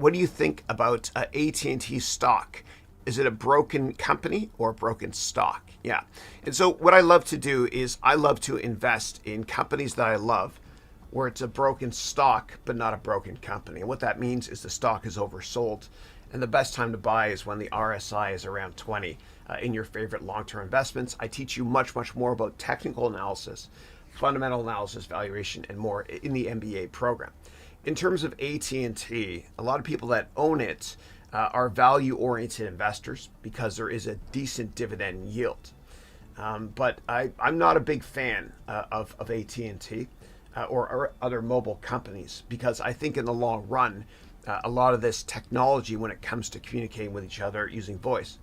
what do you think about AT&T stock? Is it a broken company or a broken stock? Yeah. And so what I love to do is I love to invest in companies that I love where it's a broken stock, but not a broken company. And what that means is the stock is oversold. And the best time to buy is when the RSI is around 20 in your favorite long-term investments. I teach you much, much more about technical analysis, fundamental analysis, valuation, and more in the MBA program. In terms of AT&T, a lot of people that own it are value-oriented investors because there is a decent dividend yield. But I'm not a big fan of AT&T or other mobile companies because I think in the long run, a lot of this technology when it comes to communicating with each other using voice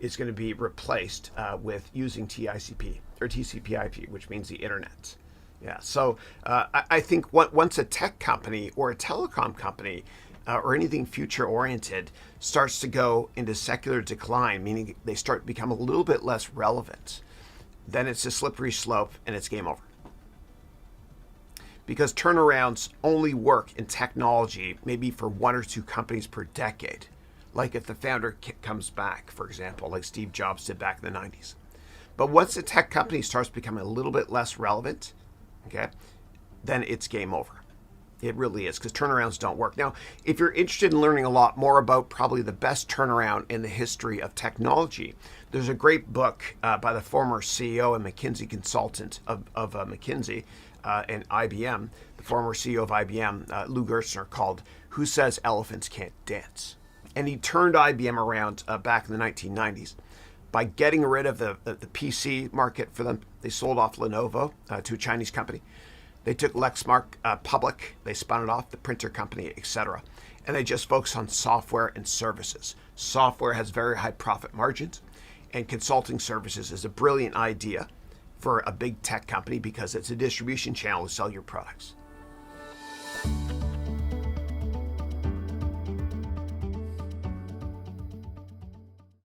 is going to be replaced with using TICP or TCP/IP, which means the internet. Yeah, so I think once a tech company or a telecom company or anything future-oriented starts to go into secular decline, meaning they start to become a little bit less relevant, then it's a slippery slope and it's game over. Because turnarounds only work in technology maybe for one or two companies per decade. Like if the founder comes back, for example, like Steve Jobs did back in the 90s. But once the tech company starts becoming a little bit less relevant, okay, then it's game over. It really is, because turnarounds don't work. Now, if you're interested in learning a lot more about probably the best turnaround in the history of technology, there's a great book by the former CEO and McKinsey consultant of McKinsey and IBM, the former CEO of IBM, Lou Gerstner, called Who Says Elephants Can't Dance? And he turned IBM around back in the 1990s by getting rid of the PC market for them. They sold off Lenovo to a Chinese company. They took Lexmark public. They spun it off, the printer company, etc. And they just focused on software and services. Software has very high profit margins, and consulting services is a brilliant idea for a big tech company because it's a distribution channel to sell your products.